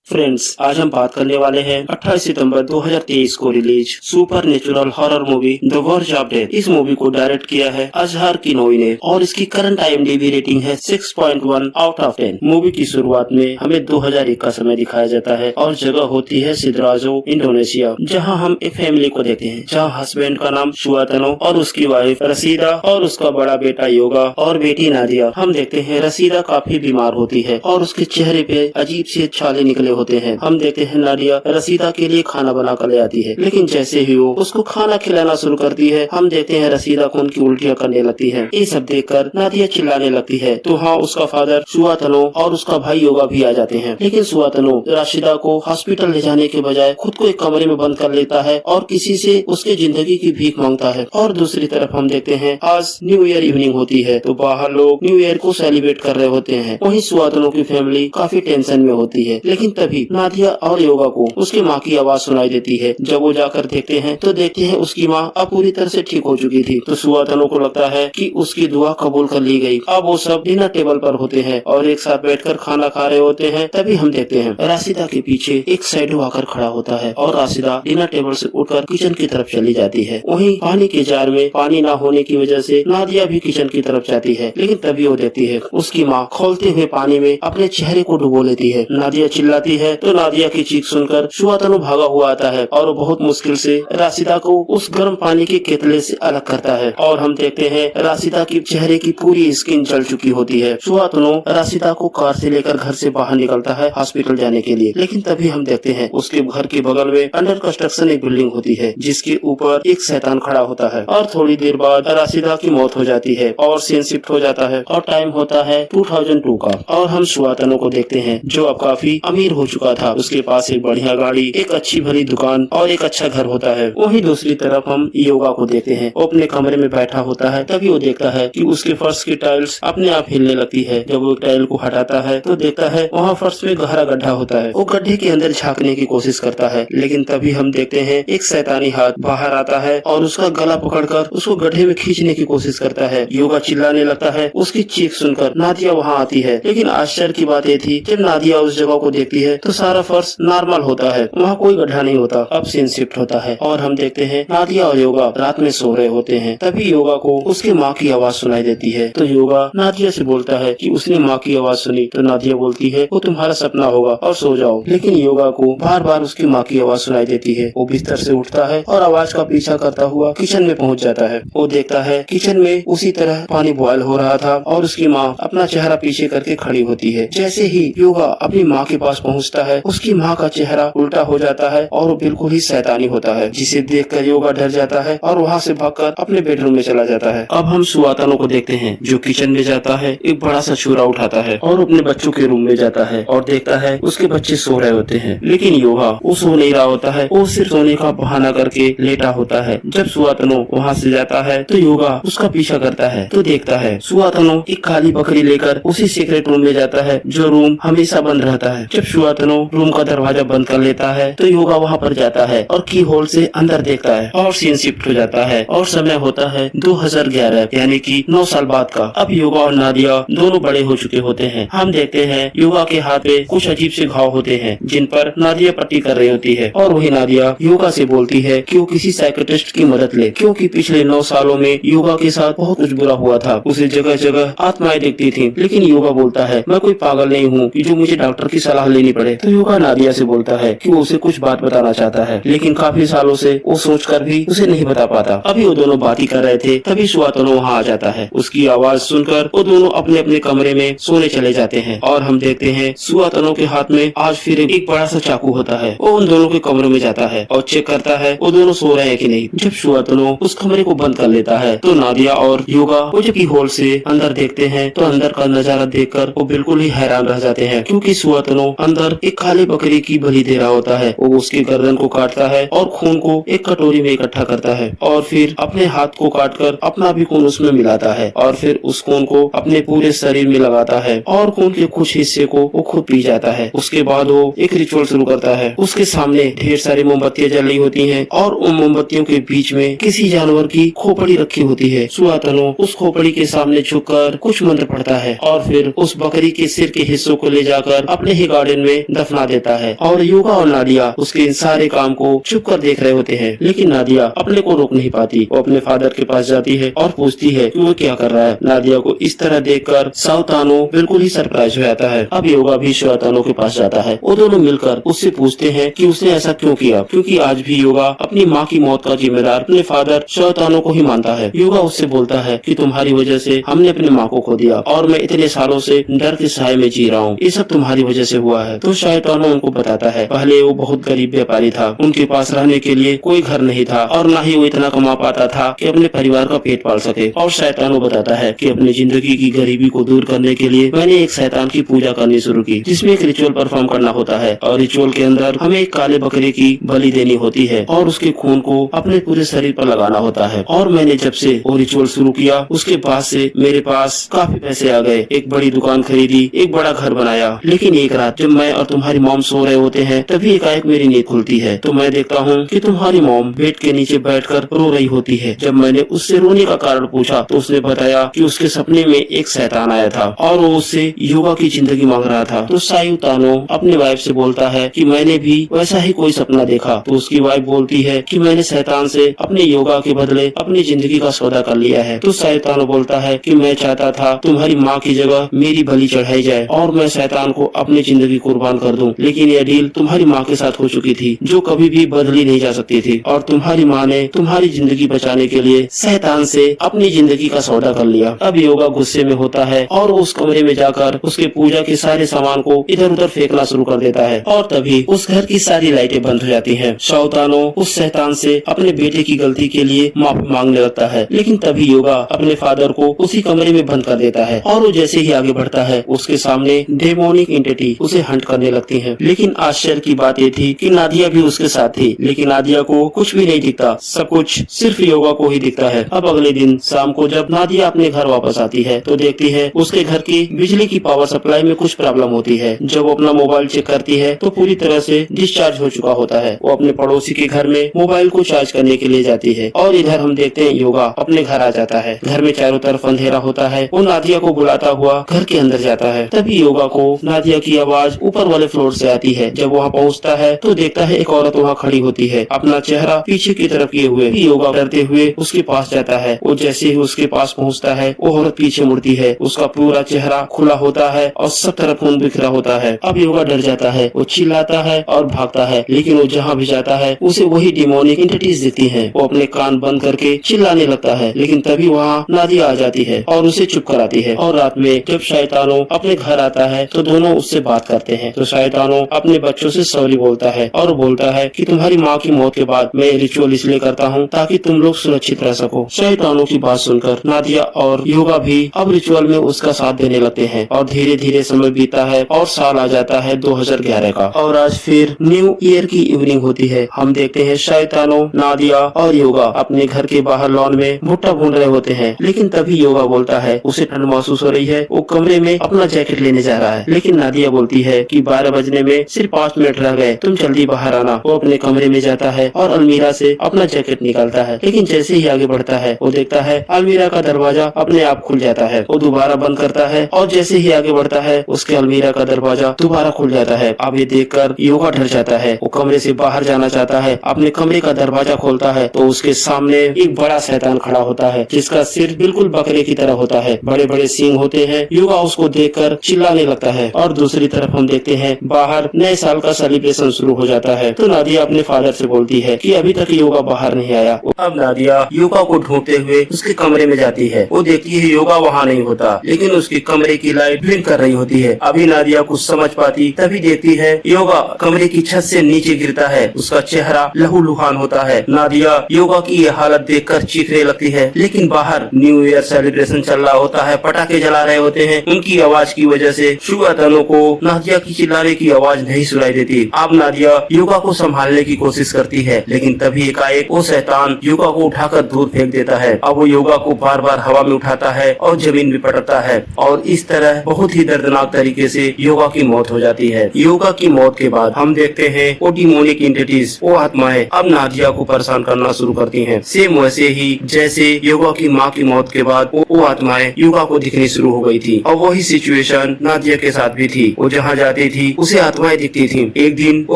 Friends, आज हम बात करने वाले हैं 28 सितंबर 2023 को release super natural horror movie the verge of death. इस मूवी को डायरेक्ट किया है अजहर किनोई ने और इसकी करंट IMDb रेटिंग है 6.1 आउट ऑफ 10। मूवी की शुरुआत में हमें 2001 का समय दिखाया जाता है और जगह होती है सिद्राजो, इंडोनेशिया, जहां हम एक फैमिली को देखते हैं, जहां हस्बैंड का नाम सुआतनो और उसकी वाइफ रसीदा और उसका बड़ा बेटा योगा और बेटी नादिया। हम देखते हैं रसीदा काफी बीमार होती है और उसके चेहरे पे अजीब से छाले निकले होते हैं। हम देखते हैं नादिया रसीदा के लिए खाना बना कर ले आती है, लेकिन जैसे ही वो उसको खाना खिलाना शुरू करती है, हम देखते हैं रसीदा खून की उल्टियाँ करने लगती है। ये सब देखकर नादिया चिल्लाने लगती है। तो हाँ, उसका फादर सुआतनो और उसका भाई योगा भी आ जाते हैं, लेकिन सुआतनो रशीदा को हॉस्पिटल ले जाने के बजाय खुद को एक कमरे में बंद कर लेता है और किसी से उसके जिंदगी की भीख मांगता है। और दूसरी तरफ हम देखते हैं आज न्यू ईयर इवनिंग होती है, तो बाहर लोग न्यू ईयर को सेलिब्रेट कर रहे होते हैं। वहीं सुआतनो की फैमिली काफी टेंशन में होती है, लेकिन तभी नादिया और योगा को उसकी माँ की आवाज सुनाई देती है। जब वो जाकर देखते हैं तो देखते हैं उसकी माँ अब पूरी तरह से ठीक हो चुकी थी। तो सुआतनो को लगता है कि उसकी दुआ कबूल कर ली गई। अब वो सब डिनर टेबल पर होते हैं और एक साथ बैठकर खाना खा रहे होते हैं। तभी हम देखते हैं राशिदा के पीछे एक शैडो आकर खड़ा होता है और राशिदा डिनर टेबल से उठकर किचन की तरफ चली जाती है। वहीं पानी के जार में पानी न होने की वजह से नादिया भी किचन की तरफ जाती है, लेकिन तभी वो देखती है उसकी माँ खोलते हुए पानी में अपने चेहरे को डुबो लेती है। नादिया चिल्लाती है तो नादिया की चीख सुनकर सुआतनो भागा हुआ आता है और वो बहुत मुश्किल से राशिदा को उस गर्म पानी के केतले से अलग करता है। और हम देखते हैं राशिदा की चेहरे की पूरी स्किन जल चुकी होती है। सुआतनो राशिदा को कार से लेकर घर से बाहर निकलता है हॉस्पिटल जाने के लिए, लेकिन तभी हम देखते हैं उसके घर के बगल में अंडर कंस्ट्रक्शन एक बिल्डिंग होती है, जिसके ऊपर एक शैतान खड़ा होता है। और थोड़ी देर बाद राशिदा की मौत हो जाती है और सीन शिफ्ट हो जाता है और टाइम होता है 2002 का। और हम सुआतनो को देखते हैं जो अब काफी अमीर हो चुका था। उसके पास एक बढ़िया गाड़ी, एक अच्छी भरी दुकान और एक अच्छा घर होता है। वहीं दूसरी तरफ हम योगा को देखते हैं। वो अपने कमरे में बैठा होता है, तभी वो देखता है कि उसके फर्श की टाइल्स अपने आप हिलने लगती है। जब वो टाइल को हटाता है तो देखता है वहाँ फर्श में गहरा गड्ढा होता है। वो गड्ढे के अंदर झांकने की कोशिश करता है, लेकिन तभी हम देखते हैं एक शैतानी हाथ बाहर आता है और उसका गला पकड़कर उसको गड्ढे में खींचने की कोशिश करता है। योगा चिल्लाने लगता है। उसकी चीख सुनकर नादिया वहाँ आती है, लेकिन आश्चर्य की बात ये थी जब नादिया उस जगह को देखती है तो सारा फर्श नॉर्मल होता है, वहाँ कोई गड्ढा नहीं होता। अब सीन शिफ्ट होता है और हम देखते हैं नादिया और योगा रात में सो रहे होते हैं। तभी योगा को उसकी माँ की आवाज सुनाई देती है। तो योगा नादिया से बोलता है कि उसने माँ की आवाज सुनी। तो नादिया बोलती है वो तुम्हारा सपना होगा और सो जाओ, लेकिन योगा को बार बार उसकी माँ की आवाज सुनाई देती है। वो बिस्तर से उठता है और आवाज का पीछा करता हुआ किचन में पहुँच जाता है। वो देखता है किचन में उसी तरह पानी बॉयल हो रहा था और उसकी माँ अपना चेहरा पीछे करके खड़ी होती है। जैसे ही योगा अपनी माँ के पास पहुँचता है, उसकी माँ का चेहरा उल्टा हो जाता है और वो बिल्कुल ही शैतानी होता है, जिसे देखकर योगा डर जाता है और वहाँ से भागकर अपने बेडरूम में चला जाता है। अब हम सुआतनो को देखते हैं जो किचन में जाता है, एक बड़ा सा छुरा उठाता है और अपने बच्चों के रूम में जाता है और देखता है उसके बच्चे सो रहे होते हैं, लेकिन योगा वो सो नहीं रहा होता है। वो सिर्फ सोने का बहाना करके लेटा होता है। जब सुआतनो वहाँ से जाता है तो योगा उसका पीछा करता है, तो देखता है सुआतनो एक काली बकरी लेकर उसी सीक्रेट रूम में जाता है जो रूम हमेशा बंद रहता है। जब सुआतनो रूम का दरवाजा बंद कर लेता है तो योगा वहाँ पर जाता है और की होल से अंदर देखता है और सीन शिफ्ट हो जाता है और समय होता है 2011, यानी कि 9 साल बाद का। अब योगा और नादिया दोनों बड़े हो चुके होते हैं। हम देखते हैं योगा के हाथ पे कुछ अजीब से घाव होते हैं जिन पर नादिया पट्टी कर रही होती है और वही नादिया योगा से बोलती है कि वो किसी साइकियाट्रिस्ट की मदद ले, क्योंकि पिछले 9 सालों में योगा के साथ बहुत कुछ बुरा हुआ था। उसे जगह जगह आत्माएं दिखती थी, लेकिन योगा बोलता है मैं कोई पागल नहीं हूँ कि जो मुझे डॉक्टर की सलाह लेनी पड़े। तो योगा नादिया से बोलता है कि वो उसे कुछ बात बताना चाहता है, लेकिन काफी सालों से वो सोचकर भी उसे नहीं बता पाता। अभी वो दोनों बात ही कर रहे थे, तभी सुआतनो वहाँ आ जाता है। उसकी आवाज सुनकर वो दोनों अपने अपने कमरे में सोने चले जाते हैं और हम देखते हैं सुआतनो के हाथ में आज फिर एक बड़ा सा चाकू होता है। वो उन दोनों के कमरों में जाता है और चेक करता है वो दोनों सो रहे हैं कि नहीं। जब सुआतनो उस कमरे को बंद कर लेता है तो नादिया और योगा वो जब की होल से अंदर देखते हैं तो अंदर का नजारा देखकर वो बिल्कुल ही हैरान रह जाते हैं, क्योंकि सुआतनो अंदर एक काली बकरी की बलि दे रहा होता है। वो उसके गर्दन को काटता है और खून को एक कटोरी में इकट्ठा करता है और फिर अपने हाथ को काटकर अपना भी खून उसमें मिलाता है और फिर उस खून को अपने पूरे शरीर में लगाता है और खून के कुछ हिस्से को वो खुद पी जाता है। उसके बाद वो एक रिचुअल शुरू करता है। उसके सामने ढेर सारी मोमबत्तियां जल रही होती हैं और उन मोमबत्तियों के बीच में किसी जानवर की खोपड़ी रखी होती है। सुआतनो उस खोपड़ी के सामने झुककर कुछ मंत्र पढ़ता है और फिर उस बकरी के सिर के हिस्सों को ले जाकर अपने ही गार्डन में में दफना देता है और योगा और नादिया उसके इन सारे काम को छुप कर देख रहे होते हैं। लेकिन नादिया अपने को रोक नहीं पाती। वो अपने फादर के पास जाती है और पूछती है कि वो क्या कर रहा है। नादिया को इस तरह देखकर शाओतानो बिल्कुल ही सरप्राइज हो जाता है। अब योगा भी शाओतानो के पास जाता है। वो दोनों मिलकर उससे पूछते हैं कि उसने ऐसा क्यों किया, क्योंकि आज भी योगा अपनी माँ की मौत का जिम्मेदार अपने फादर शाओतानो को ही मानता है। योगा उससे बोलता है कि तुम्हारी वजह से हमने अपनी माँ को खो दिया और मैं इतने सालों से डर के साए में जी रहा हूँ। ये सब तुम्हारी वजह से हुआ है। तो शाओतानो उनको बताता है पहले वो बहुत गरीब व्यापारी था, उनके पास रहने के लिए कोई घर नहीं था और न ही वो इतना कमा पाता था कि अपने परिवार का पेट पाल सके। और शाओतानो बताता है कि अपनी जिंदगी की गरीबी को दूर करने के लिए मैंने एक शैतान की पूजा करनी शुरू की, जिसमें एक रिचुअल परफॉर्म करना होता है और रिचुअल के अंदर हमें एक काले बकरे की बलि देनी होती है और उसके खून को अपने पूरे शरीर पर लगाना होता है। और मैंने जब से वो रिचुअल शुरू किया उसके बाद से मेरे पास काफी पैसे आ गए, एक बड़ी दुकान खरीदी, एक बड़ा घर बनाया। लेकिन एक रात जब मैं और तुम्हारी मॉम सो रहे होते हैं तभी एकाएक मेरी नींद खुलती है तो मैं देखता हूँ कि तुम्हारी मॉम बेड के नीचे बैठकर रो रही होती है। जब मैंने उससे रोने का कारण पूछा तो उसने बताया कि उसके सपने में एक शैतान आया था और वो उससे योगा की जिंदगी मांग रहा था। तो शाओतानो अपने वाइफ से बोलता है कि मैंने भी वैसा ही कोई सपना देखा। तो उसकी वाइफ बोलती है कि मैंने शैतान से अपने योगा के बदले अपनी जिंदगी का सौदा कर लिया है। तो शाओतानो बोलता है कि मैं चाहता था तुम्हारी माँ की जगह मेरी बलि चढ़ाई जाए और मैं शैतान को अपनी जिंदगी कुर्बान कर दूं, लेकिन यह डील तुम्हारी माँ के साथ हो चुकी थी जो कभी भी बदली नहीं जा सकती थी और तुम्हारी माँ ने तुम्हारी जिंदगी बचाने के लिए शैतान से अपनी जिंदगी का सौदा कर लिया। अब योगा गुस्से में होता है और उस कमरे में जाकर उसके पूजा के सारे सामान को इधर उधर फेंकना शुरू कर देता है और तभी उस घर की सारी लाइटें बंद हो जाती हैं। शाओतानो उस शैतान से अपने बेटे की गलती के लिए माफी मांगने लगता है, लेकिन तभी योगा अपने फादर को उसी कमरे में बंद कर देता है और वो जैसे ही आगे बढ़ता है उसके सामने डेमोनिक एंटिटी उसे हंट करने लगती है। लेकिन आश्चर्य की बात ये थी कि नादिया भी उसके साथ थी, लेकिन नादिया को कुछ भी नहीं दिखता, सब कुछ सिर्फ योगा को ही दिखता है। अब अगले दिन शाम को जब नादिया अपने घर वापस आती है तो देखती है उसके घर की बिजली की पावर सप्लाई में कुछ प्रॉब्लम होती है। जब वो अपना मोबाइल चेक करती है तो पूरी तरह से डिस्चार्ज हो चुका होता है। वो अपने पड़ोसी के घर में मोबाइल को चार्ज करने के लिए जाती है और इधर हम देखते हैं योगा अपने घर आ जाता है। घर में चारों तरफ अंधेरा होता है। वो नादिया को बुलाता हुआ घर के अंदर जाता है। तभी योगा को नादिया की आवाज ऊपर वाले फ्लोर से आती है। जब वहाँ पहुँचता है तो देखता है एक औरत वहाँ खड़ी होती है अपना चेहरा पीछे की तरफ किए हुए। योगा डरते हुए उसके पास जाता है। वो जैसे ही उसके पास पहुँचता है वो औरत पीछे मुड़ती है, उसका पूरा चेहरा खुला होता है और सब तरफ खून बिखरा होता है। अब योगा डर जाता है, वो चिल्लाता है और भागता है, लेकिन वो जहाँ भी जाता है उसे वही डिमोनिक एंटिटीज दिखती हैं। वो अपने कान बंद करके चिल्लाने लगता है, लेकिन तभी वहाँ नादिया आ जाती है और उसे चुप कराती है। और रात में जब शाओतानो अपने घर आता है तो दोनों उससे बात करते हैं। तो शाओतानो अपने बच्चों से सॉरी बोलता है और बोलता है कि तुम्हारी माँ की मौत के बाद मैं रिचुअल इसलिए करता हूँ ताकि तुम लोग सुरक्षित रह सको। शाओतानो की बात सुनकर नादिया और योगा भी अब रिचुअल में उसका साथ देने लगते हैं और धीरे धीरे समय बीता है और साल आ जाता है 2011 का। और आज फिर न्यू ईयर की इवनिंग होती है। हम देखते हैं शाओतानो, नादिया और योगा अपने घर के बाहर लॉन में भुट्टा भून रहे होते हैं। लेकिन तभी योगा बोलता है उसे ठंड महसूस हो रही है, वो कमरे में अपना जैकेट लेने जा रहा है। लेकिन नादिया बोलती है कि 12 बजने में सिर्फ 5 मिनट रह गए, तुम जल्दी बाहर आना। वो अपने कमरे में जाता है और अलमीरा से अपना जैकेट निकालता है, लेकिन जैसे ही आगे बढ़ता है वो देखता है अलमीरा का दरवाजा अपने आप खुल जाता है। वो दोबारा बंद करता है और जैसे ही आगे बढ़ता है उसके अलमीरा का दरवाजा दोबारा खुल जाता है। अब ये देखकर योगा डर जाता है। वो कमरे से बाहर जाना चाहता है, अपने कमरे का दरवाजा खोलता है तो उसके सामने एक बड़ा शैतान खड़ा होता है जिसका सिर बिल्कुल बकरे की तरह होता है, बड़े बड़े सींग होते हैं। योगा उसको देखकर चिल्लाने लगता है और दूसरी तरफ हम देखते हैं बाहर नए साल का सेलिब्रेशन शुरू हो जाता है। तो नादिया अपने फादर से बोलती है कि अभी तक योगा बाहर नहीं आया। अब नादिया योगा को ढूंढते हुए उसके कमरे में जाती है। वो देखती है योगा वहाँ नहीं होता, लेकिन उसके कमरे की लाइट ब्लिंक कर रही होती है। अभी नादिया कुछ समझ पाती तभी देखती है योगा कमरे की छत से नीचे गिरता है, उसका चेहरा लहूलुहान होता है। नादिया योगा की ये हालत देखकर चीखने लगती है, लेकिन बाहर न्यू ईयर सेलिब्रेशन चल रहा होता है, पटाखे जला रहे होते हैं। उनकी आवाज की वजह से शाओतानो को नादिया की चिल्लाने की आवाज नहीं सुनाई देती। अब नादिया योगा को संभालने की कोशिश करती है, लेकिन तभी एकाएक वो शैतान योगा को उठाकर दूर फेंक देता है। अब वो योगा को बार बार हवा में उठाता है और जमीन में पटकता है और इस तरह बहुत ही दर्दनाक तरीके से योगा की मौत हो जाती है। योगा की मौत के बाद हम देखते हैं वो डिमोनिक एंटिटीज, वो आत्माएं अब नादिया को परेशान करना शुरू करती हैं। सेम वैसे ही जैसे योगा की माँ की मौत के बाद वो आत्माएं योगा को दिखनी शुरू हो गई थी और वही सिचुएशन नादिया के साथ भी थी। वो जहाँ जाती रहती थी उसे आत्माएं दिखती थी। एक दिन वो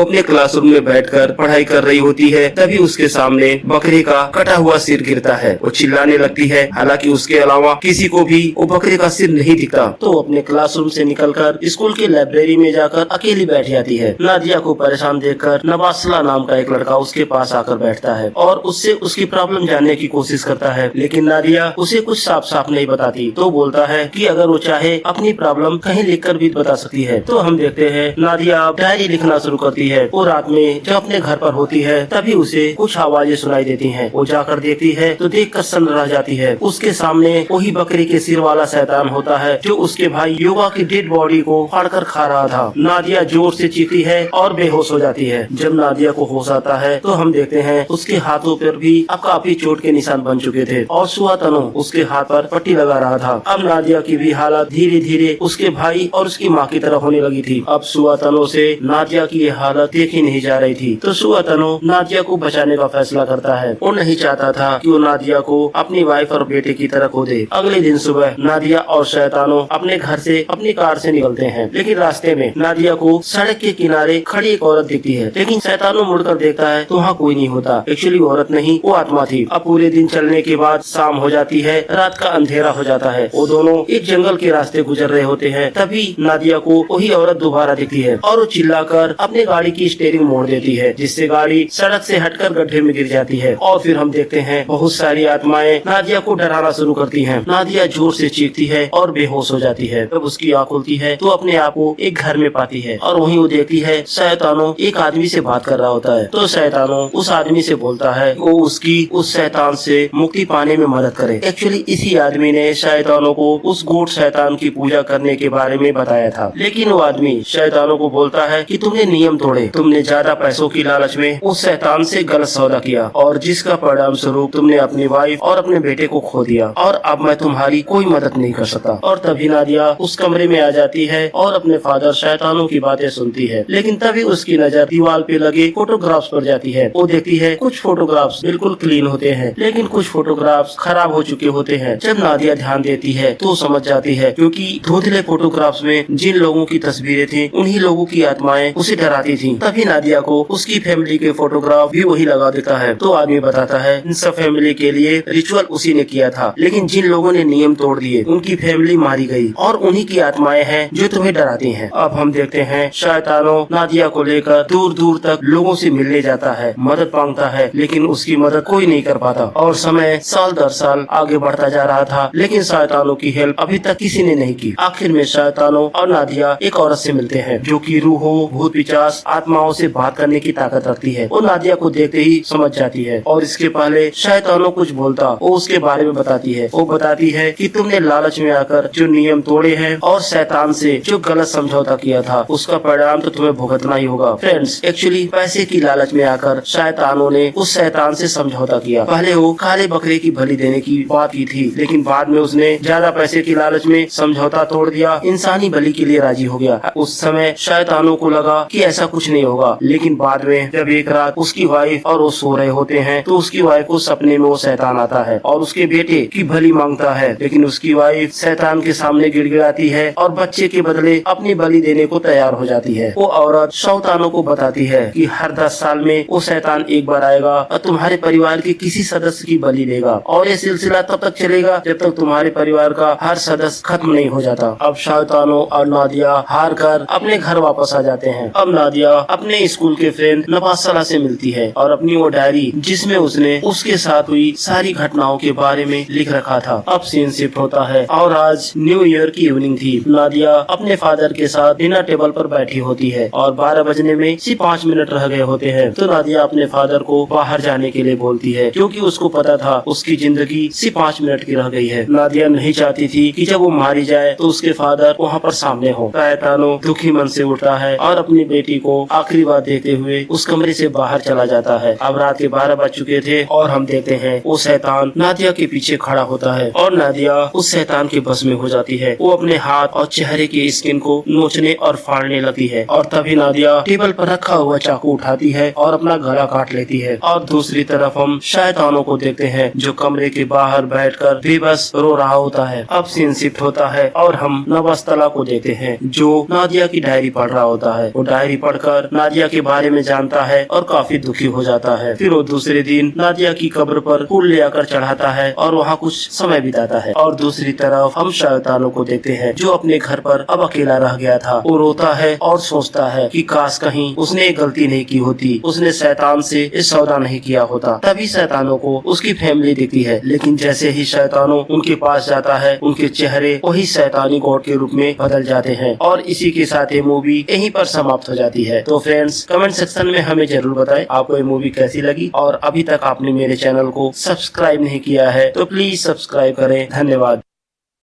अपने क्लासरूम में बैठकर पढ़ाई कर रही होती है, तभी उसके सामने बकरे का कटा हुआ सिर गिरता है। वो चिल्लाने लगती है, हालांकि उसके अलावा किसी को भी वो बकरे का सिर नहीं दिखता। तो वो अपने क्लासरूम से निकलकर स्कूल की लाइब्रेरी में जाकर अकेली बैठ जाती है। नादिया को परेशान देखकर नवासला नाम का एक लड़का उसके पास आकर बैठता है और उससे उसकी प्रॉब्लम जानने की कोशिश करता है, लेकिन नादिया उसे कुछ साफ साफ नहीं बताती। तो बोलता है कि अगर वो चाहे अपनी प्रॉब्लम कहीं लिखकर भी बता सकती है। तो हम देखते हैं नादिया डायरी लिखना शुरू करती है। वो रात में जब अपने घर पर होती है तभी उसे कुछ आवाजें सुनाई देती हैं। वो जाकर देखती है तो देखकर सन्न रह जाती है। उसके सामने वही बकरी के सिर वाला शैतान होता है जो उसके भाई योगा की डेड बॉडी को फाड़कर खा रहा था। नादिया जोर से चीखती है और बेहोश हो जाती है। जब नादिया को होश आता है तो हम देखते हैं उसके हाथों पर भी अब काफी चोट के निशान बन चुके थे और सुआतनो उसके हाथ पर पट्टी लगा रहा था। अब नादिया की भी हालत धीरे धीरे उसके भाई और उसकी माँ की तरह होने लगी थी। अब सुआतनो से नादिया की ये हालत देखी नहीं जा रही थी, तो सुआतनो नादिया को बचाने का फैसला करता है। वो नहीं चाहता था कि वो नादिया को अपनी वाइफ और बेटे की तरह खो दे। अगले दिन सुबह नादिया और शैतानो अपने घर से अपनी कार से निकलते हैं, लेकिन रास्ते में नादिया को सड़क के किनारे खड़ी एक औरत दिखती है। लेकिन शैतानो मुड़कर देखता है तो वहाँ कोई नहीं होता। एक्चुअली वो औरत नहीं, वो आत्मा थी। अब पूरे दिन चलने के बाद शाम हो जाती है, रात का अंधेरा हो जाता है। वो दोनों एक जंगल के रास्ते गुजर रहे होते हैं, तभी नादिया को वही औरत दोबारा दिखती है और वो चिल्लाकर अपने गाड़ी की स्टीयरिंग मोड़ देती है, जिससे गाड़ी सड़क से हटकर गड्ढे में गिर जाती है। और फिर हम देखते हैं बहुत सारी आत्माएं नादिया को डराना शुरू करती हैं। नादिया जोर से चीखती है और बेहोश हो जाती है। जब उसकी आँख खुलती है तो अपने आप को एक घर में पाती है और वहीं वो देखती है शैतानो एक आदमी से बात कर रहा होता है। तो शैतानो उस आदमी से बोलता है वो उसकी उस शैतान से मुक्ति पाने में मदद करे। एक्चुअली इसी आदमी ने शैतानों को उस गोट शैतान की पूजा करने के बारे में बताया था, लेकिन वो आदमी शैतानों को बोलता है कि तुमने नियम तोड़े, तुमने ज्यादा पैसों की लालच में उस शैतान से गलत सौदा किया और जिसका परिणाम स्वरूप तुमने अपनी वाइफ और अपने बेटे को खो दिया और अब मैं तुम्हारी कोई मदद नहीं कर सकता। और तभी नादिया उस कमरे में आ जाती है और अपने फादर शैतानों की बातें सुनती है, लेकिन तभी उसकी नजर दीवार पे लगे फोटोग्राफ्स पर जाती है। वो देखती है कुछ फोटोग्राफ्स बिल्कुल क्लीन होते हैं, लेकिन कुछ फोटोग्राफ्स खराब हो चुके होते हैं। जब नादिया ध्यान देती है तो समझ जाती है क्योंकि धुंधले फोटोग्राफ्स में जिन लोगों की तस्वीरें थी उन्हीं लोगों की आत्माएं उसे डराती थी। तभी नादिया को उसकी फैमिली के फोटोग्राफ भी वही लगा देता है। तो आदमी बताता है इन सब फैमिली के लिए रिचुअल उसी ने किया था, लेकिन जिन लोगों ने नियम तोड़ दिए उनकी फैमिली मारी गई और उन्हीं की आत्माएं हैं जो तुम्हें डराती हैं। अब हम देखते हैं शैतानो नादिया को लेकर दूर दूर तक लोगों से मिलने जाता है, मदद मांगता है, लेकिन उसकी मदद कोई नहीं कर पाता। और समय साल दर साल आगे बढ़ता जा रहा था, लेकिन शैतानों की हेल्प अभी तक किसी ने नहीं की। आखिर में शैतानो और नादिया एक औरत से मिलते हैं जो कि रूहों, भूत पिशाच, आत्माओं से बात करने की ताकत रखती है। वो नादिया को देखते ही समझ जाती है और इसके पहले शैतानो कुछ बोलता वो उसके बारे में बताती है। वो बताती है कि तुमने लालच में आकर जो नियम तोड़े हैं और शैतान से जो गलत समझौता किया था उसका परिणाम तो तुम्हें भुगतना ही होगा। फ्रेंड्स, एक्चुअली पैसे की लालच में आकर शैतानों ने उस शैतान से समझौता किया। पहले वो काले बकरे की बलि देने की बात की थी, लेकिन बाद में उसने ज्यादा पैसे की लालच में समझौता तोड़ दिया, इंसानी बलि के लिए राजी हो गया। उस समय शैतानों को लगा कि ऐसा कुछ नहीं होगा, लेकिन बाद में जब एक रात उसकी वाइफ और वो सो रहे होते हैं तो उसकी वाइफ को सपने में वो शैतान आता है और उसके बेटे की बलि मांगता है, लेकिन उसकी वाइफ शैतान के सामने गिड़गिड़ाती है और बच्चे के बदले अपनी बलि देने को तैयार हो जाती है। वो औरत शैतानों को बताती है कि हर 10 साल में वो शैतान एक बार आएगा और तुम्हारे परिवार के किसी सदस्य की बलि देगा और ये सिलसिला तब तक चलेगा जब तक तुम्हारे परिवार का हर सदस्य खत्म नहीं हो जाता। अब शैतानों और नादिया हार कर अपने घर वापस आ जाते हैं। अब नादिया अपने स्कूल के फ्रेंड नवासला से मिलती है और अपनी वो डायरी जिसमें उसने उसके साथ हुई सारी घटनाओं के बारे में लिख रखा था। अब सीन शिफ्ट होता है और आज न्यू ईयर की इवनिंग थी। नादिया अपने फादर के साथ डिनर टेबल पर बैठी होती है और 12 बजने में सिर्फ 5 मिनट रह गए होते हैं। तो नादिया अपने फादर को बाहर जाने के लिए बोलती है क्योंकि उसको पता था उसकी जिंदगी सिर्फ 5 मिनट की रह गई है। नादिया नहीं चाहती थी कि जब वो मारी जाए तो उसके फादर वहाँ पर सामने हो। शैतानो दुखी मन से उठता है और अपनी बेटी को आखिरी बार देखते हुए उस कमरे से बाहर चला जाता है। अब रात के 12 बज चुके थे और हम देखते हैं वो शैतान नादिया के पीछे खड़ा होता है और नादिया उस शैतान के बस में हो जाती है। वो अपने हाथ और चेहरे की स्किन को नोचने और फाड़ने लगती है और तभी नादिया टेबल पर रखा हुआ चाकू उठाती है और अपना गला काट लेती है। और दूसरी तरफ हम शैतानों को देखते हैं जो कमरे के बाहर बैठकर बेबस रो रहा होता है। अब सीन शिफ्ट होता है और हम नवासला को देखते हैं जो नादिया नादिया की डायरी पढ़ रहा होता है। वो डायरी पढ़कर नादिया के बारे में जानता है और काफी दुखी हो जाता है। फिर वो दूसरे दिन नादिया की कब्र पर फूल ले आकर चढ़ाता है और वहाँ कुछ समय बिताता है। और दूसरी तरफ हम शैतानों को देखते हैं जो अपने घर पर अब अकेला रह गया था। वो रोता है और सोचता है कि काश कहीं उसने गलती नहीं की होती, उसने शैतान से इस सौदा नहीं किया होता। तभी शैतानों को उसकी फैमिली दिखती है, लेकिन जैसे ही शैतानों उनके पास जाता है उनके चेहरे वही शैतानी गॉड के रूप में बदल जाते हैं। और इसी के साथ ये मूवी यहीं पर समाप्त हो जाती है। तो फ्रेंड्स, कमेंट सेक्शन में हमें जरूर बताएं आपको ये मूवी कैसी लगी, और अभी तक आपने मेरे चैनल को सब्सक्राइब नहीं किया है तो प्लीज सब्सक्राइब करें। धन्यवाद।